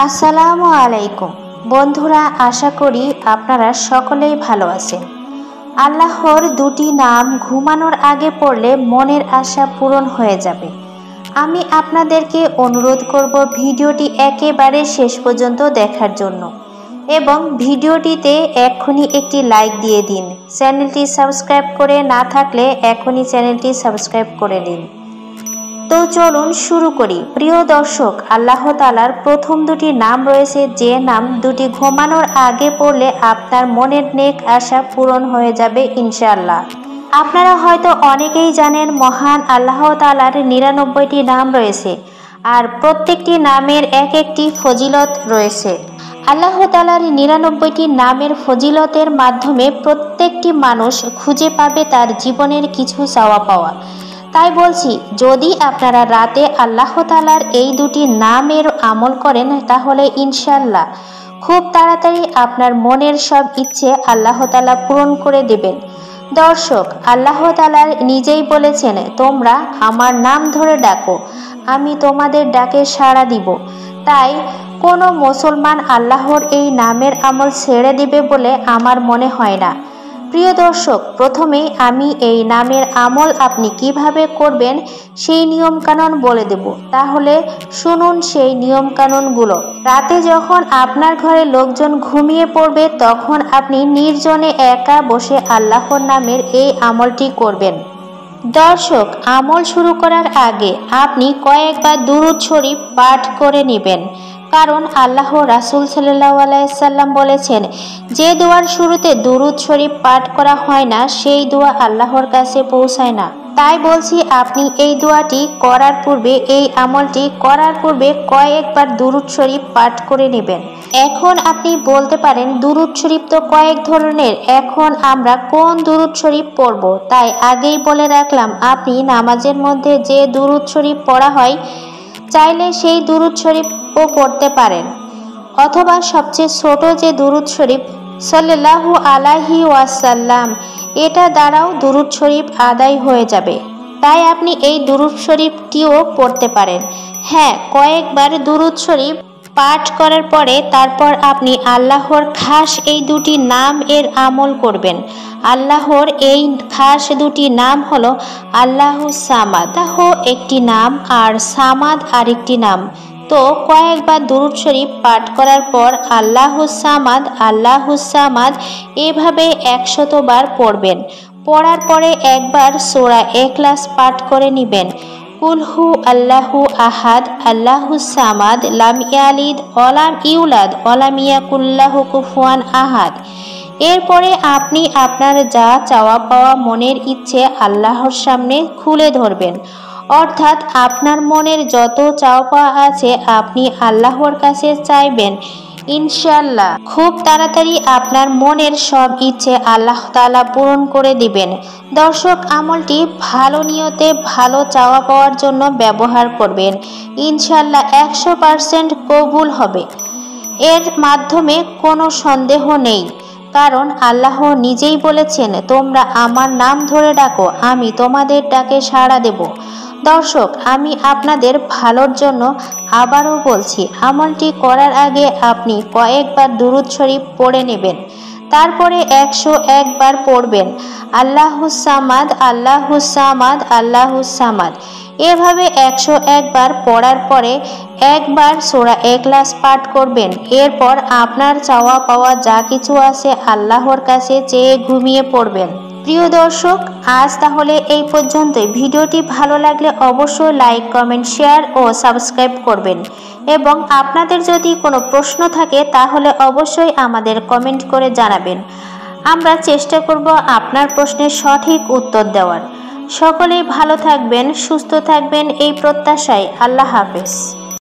আসসালামু আলাইকুম বন্ধুরা, আশা করি আপনারা সকলেই ভালো আছেন। আল্লাহর দুটি নাম ঘুমানোর আগে পড়লে মনের আশা পূরণ হয়ে যাবে। আমি আপনাদেরকে অনুরোধ করব ভিডিওটি একেবারে শেষ পর্যন্ত দেখার জন্য এবং ভিডিওটিতে এক্ষুনি একটি লাইক দিয়ে দিন। চ্যানেলটি সাবস্ক্রাইব করে না থাকলে এখনই চ্যানেলটি সাবস্ক্রাইব করে দিন। তো চলুন শুরু করি। প্রিয় দর্শক, আল্লাহ তাআলার প্রথম দুটি নাম রয়েছে যে নাম দুটি ঘুমানোর আগে পড়লে আপনার মনের নেক আশা পূরণ হয়ে যাবে ইনশাআল্লাহ। আপনারা হয়তো অনেকেই জানেন মহান আল্লাহ তাআলার ৯৯টি নাম রয়েছে আর প্রত্যেকটি নামের এক একটি ফজিলত রয়েছে। আল্লাহ তাআলার ৯৯টি নামের ফজিলতের মাধ্যমে প্রত্যেকটি মানুষ খুঁজে পাবে তার জীবনের কিছু চাওয়া পাওয়া। তাই বলছি, যদি আপনারা রাতে আল্লাহ তাআলার এই দুটি নামের আমল করেন তাহলে ইনশাআল্লাহ খুব তাড়াতাড়ি আপনার মনের সব ইচ্ছে আল্লাহ তাআলা পূরণ করে দেবেন। দর্শক, আল্লাহ তাআলা নিজেই বলেছেন, তোমরা আমার নাম ধরে ডাকো, আমি তোমাদের ডাকে সাড়া দিব। তাই কোনো মুসলমান আল্লাহর এই নামের আমল ছেড়ে দিবে বলে আমার মনে হয় না। প্রিয় দর্শক, প্রথমেই আমি এই নামের আমল আপনি কিভাবে করবেন সেই নিয়মকানুন বলে দেব, তাহলে শুনুন সেই নিয়মকানুনগুলো। রাতে যখন আপনার ঘরে লোকজন ঘুমিয়ে পড়বে তখন আপনি নির্জনে একা বসে আল্লাহর নামের এই আমলটি করবেন। দর্শক, আমল শুরু করার আগে আপনি কয়েকবার দুরূদ শরীফ পাঠ করে নেবেন, কারণ আল্লাহ রাসূল সাল্লাল্লাহু আলাইহি সাল্লাম বলেছেন, যে দোয়ার শুরুতে দুরূদ শরীফ পাঠ করা হয় না সেই দোয়া আল্লাহর কাছে পৌঁছায় না। তাই বলছি, আপনি এই দোয়াটি করার পূর্বে, এই আমলটি করার পূর্বে কয়েকবার দুরূদ শরীফ পাঠ করে নেবেন। এখন আপনি বলতে পারেন, দুরূদ শরীফ তো কয়েক ধরনের, এখন আমরা কোন দুরূদ শরীফ পড়ব? তাই আগেই বলে রাখলাম, আপনি নামাজের মধ্যে যে দুরূদ শরীফ পড়া হয় চাইলে সেই দুরূদ শরীফও পড়তে পারেন, অথবা সবচেয়ে ছোট যে দুরূদ শরীফ সাল্লাল্লাহু আলাইহি ওয়াসাল্লাম, এটা দ্বারাও দুরূদ শরীফ আদায় হয়ে যাবে। তাই আপনি এই দুরূদ শরীফটিও পড়তে পারেন। হ্যাঁ, কয়েকবার দুরূদ শরীফ পাঠ করার পরে তারপর আপনি আল্লাহর খাস এই দুটি নাম এর আমল করবেন। আল্লাহর এই খাস দুটি নাম হলো আল্লাহুস সামাদ। আল্লাহ একটি নাম আর সামাদ আরেকটি নাম। তো কয়েকবার দুরূদ শরীফ পাঠ করার পর আল্লাহুস সামাদ, আল্লাহুস সামাদ এভাবে ১০০ বার পড়বেন। পড়ার পরে একবার সূরা ইখলাস পাঠ করে নেবেন। কুলহু আল্লাহু আহাদ, আল্লাহুস সামাদ, লাম ইয়ালিদ ওয়ালাম ইউলাদ ওয়ালাম ইয়াকুল লাহু কুফুয়ান আহাদ। এরপরে আপনি আপনার যা চাওয়া পাওয়া মনের ইচ্ছে আল্লাহর সামনে খুলে ধরবেন, অর্থাৎ আপনার মনের যত চাওয়া পাওয়া আছে আপনি আল্লাহর কাছে চাইবেন। ইনশাআল্লাহ খুব তাড়াতাড়ি আপনার মনের সব ইচ্ছে আল্লাহ তাআলা পূরণ করে দিবেন। দর্শক, আমলটি ভালো নিয়তে ভালো চাওয়া পাওয়ার জন্য ব্যবহার করবেন। ইনশাআল্লাহ ১০০% কবুল হবে, এর মাধ্যমে কোনো সন্দেহ নেই। কারণ আল্লাহ নিজেই বলেছেন, তোমরা আমার নাম ধরে ডাকো, আমি তোমাদের ডাকে সাড়া দেব। দর্শক, আমি আপনাদের ভালোর জন্য আবারও বলছি, আমলটি করার আগে আপনি কয়েকবার দুরূদ শরীফ পড়ে নেবেন। তারপরে ১০১ বার পড়বেন আল্লাহুস সামাদ, আল্লাহুস সামাদ, আল্লাহুস সামাদ। এভাবে ১০১ বার পড়ার পরে একবার সূরা ইখলাস পাঠ করবেন। এরপর আপনার চাওয়া পাওয়া যা কিছু আছে আল্লাহর কাছে চেয়ে ঘুমিয়ে পড়বেন। প্রিয় দর্শক, আজ তাহলে এই পর্যন্তই। ভিডিওটি ভালো লাগলে অবশ্যই লাইক, কমেন্ট, শেয়ার ও সাবস্ক্রাইব করবেন এবং আপনাদের যদি কোনো প্রশ্ন থাকে তাহলে অবশ্যই আমাদের কমেন্ট করে জানাবেন। আমরা চেষ্টা করব আপনার প্রশ্নের সঠিক উত্তর দেওয়ার। সকলেই ভালো থাকবেন, সুস্থ থাকবেন এই প্রত্যাশায়। আল্লাহ হাফেজ।